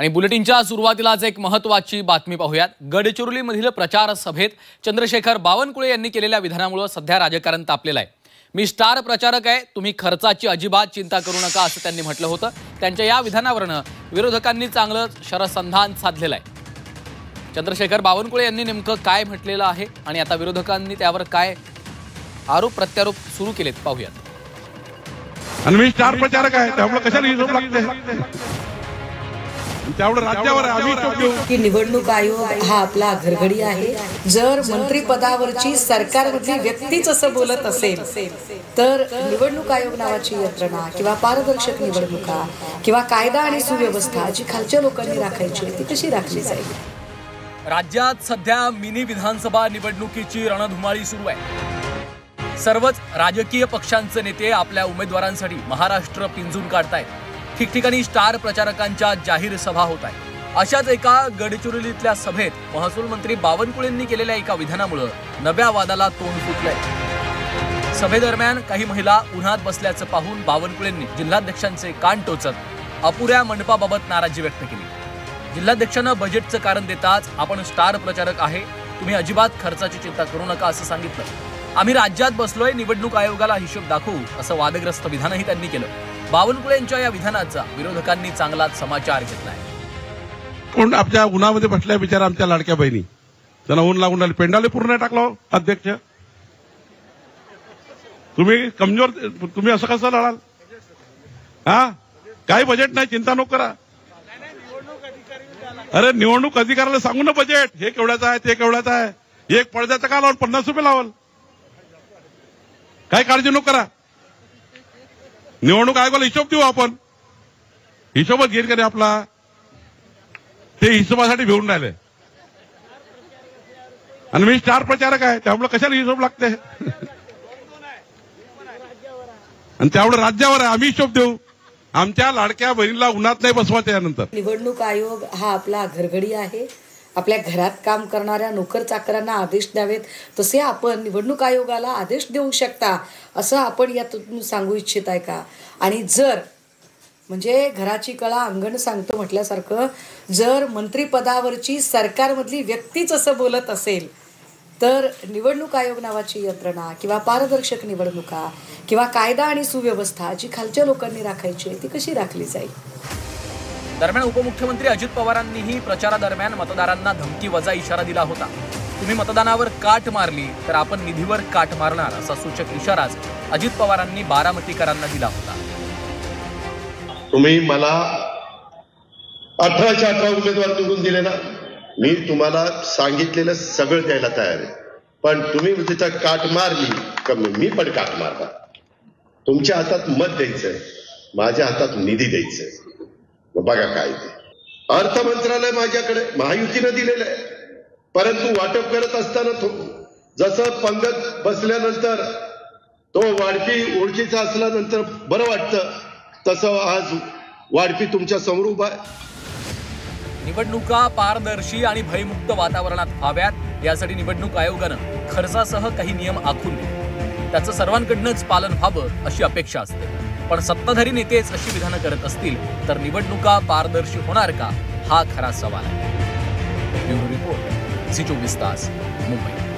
आणि बुलेटिनच्या सुरुवातीलाच एक महत्त्वाची बातमी पाहूयात। गडचिरोलीमधील प्रचार सभेत चंद्रशेखर बावनकुळे यांनी केलेल्या विधानामुळे सध्या राजकारण तापलेलं आहे। मी स्टार प्रचारक आहे, तुम्ही खर्चाची अजिबात चिंता करू नका असं त्यांनी म्हटलं होतं। त्यांच्या या विधानावरून विरोधकांनी चांगलं शरसंधान साधलेलं आहे। चंद्रशेखर बावनकुळे यांनी नेमकं काय म्हटलेलं आहे आणि आता विरोधकांनी त्यावर काय आरोप प्रत्यारोप सुरू केलेत पाहूयात। आणि मी स्टार प्रचारक आहे, त्यामुळे कशाला हिशोब लागते? त्यामुळे राज्यावर की निवडणूक आयोग हा आपला घरघडी आहे। जर मंत्रिपदावरची सरकारमधली व्यक्तीच असं बोलत असेल तर निवडणूक आयोग नावाची यंत्रणा किंवा पारदर्शक निवडणुका किंवा कायदा आणि सुव्यवस्था जी खालच्या लोकांनी राखायची ती कशी राखली जाईल? राज्यात सध्या मिनी विधानसभा निवडणुकीची रणधुमाळी सुरू आहे। सर्वच राजकीय पक्षांचे नेते आपल्या उमेदवारांसाठी महाराष्ट्र पिंजून काढतायत। ठिकठिकाणी स्टार प्रचारकांच्या जाहीर सभा होत आहेत। अशाच एका गडचिरोलीतल्या सभेत महसूल मंत्री बावनकुळेंनी केलेल्या एका विधानामुळे नव्या वादाला तोंड फुटलंय। सभेदरम्यान काही महिला उन्हात बसल्याचं पाहून बावनकुळेंनी जिल्हाध्यक्षांचे कान टोचत अपुऱ्या मंडपाबाबत नाराजी व्यक्त केली। जिल्हाध्यक्षांना बजेटचं कारण देताच आपण स्टार प्रचारक आहे, तुम्ही अजिबात खर्चाची चिंता करू नका असं सांगितलं। आम्ही राज्यात बसलोय, निवडणूक आयोगाला हिशोब दाखवू असं वादग्रस्त विधानही त्यांनी केलं। बावनकुळेंच्या या विधानाचा विरोधकांनी चांगलाच समाचार घेतलाय। कोण आपल्या उन्हामध्ये बसल्या बिचारा आमच्या लाडक्या बहिणी, त्यांना ऊन लागून राहिले, पेंडाले पूर्ण टाकलो अध्यक्ष। तुम्ही कमजोर, तुम्ही असं कसं लढाल? हा, काही बजेट नाही, चिंता नको करा। अरे निवडणूक अधिकाऱ्याला सांगू ना बजेट हे केवढ्याचं आहे ते केवढ्याचं आहे। एक पडद्याचं का लावल, 50 रुपये लावल, काही काळजी नको करा। निवडणूक आयोगाला हिशोब देऊ आपण, हिशोबच घेईल का नाही आपला? ते हिशोबासाठी घेऊन राहिले। आणि मी स्टार प्रचारक आहे, त्यामुळे कशाला हिशोब लागते? आणि त्यामुळे राज्यावर आहे, आम्ही हिशोब देऊ। आमच्या लाडक्या बहिणीला उन्हात नाही बसवायचं। यानंतर निवडणूक आयोग हा आपला घरघडी आहे। आपल्या घरात काम करणाऱ्या नोकर चाकरांना आदेश द्यावेत तसे आपण निवडणूक आयोगाला आदेश देऊ शकता असं आपण यातून सांगू इच्छित आहे का? आणि जर म्हणजे घराची कळा अंगण सांगतो म्हटल्यासारखं जर मंत्रिपदावरची सरकारमधली व्यक्तीच असं बोलत असेल तर निवडणूक आयोग नावाची यंत्रणा किंवा पारदर्शक निवडणुका किंवा कायदा आणि सुव्यवस्था जी खालच्या लोकांनी राखायची ती कशी राखली जाईल? दरम्यान उपमुख्यमंत्री अजित पवारांनीही प्रचारादरम्यान मतदारांना धमकी वजा इशारा दिला होता। तुम्ही मतदानावर काट मारली तर आपण निधीवर काट मारणार असा सूचक इशाराच अजित पवारांनी बारामतीकरांना दिला होता। तुम्ही मला 18च्या 18 उमेदवार निवडून दिले ना, मी तुम्हाला सांगितलेलं सगळं द्यायला तयार आहे, पण तुम्ही तिथं काट मारली का मी पण काट मारणार। तुमच्या हातात मत द्यायचंय, माझ्या हातात निधी द्यायचंय। बघा काय ते अर्थ मंत्रालय माझ्याकडे महायुतीनं दिलेलं आहे, परंतु वाटप करत असताना जसं पंगत बसल्यानंतर तो वाढपी ओळखीचा असल्यानंतर बरं वाटतं, तसं आज वाढपी तुमच्या समोर उभा आहे। निवडणुका पारदर्शी आणि भयमुक्त वातावरणात व्हाव्यात यासाठी निवडणूक आयोगानं खर्चासह काही नियम आखून दिले। त्याचं सर्वांकडूनच पालन व्हावं अशी अपेक्षा असते, पण सत्ताधारी नेतेच अशी विधानं करत असतील तर निवडणुका पारदर्शी होणार का हा खरा सवाल आहे। ब्युरो रिपोर्ट, झी 24 तास, मुंबई।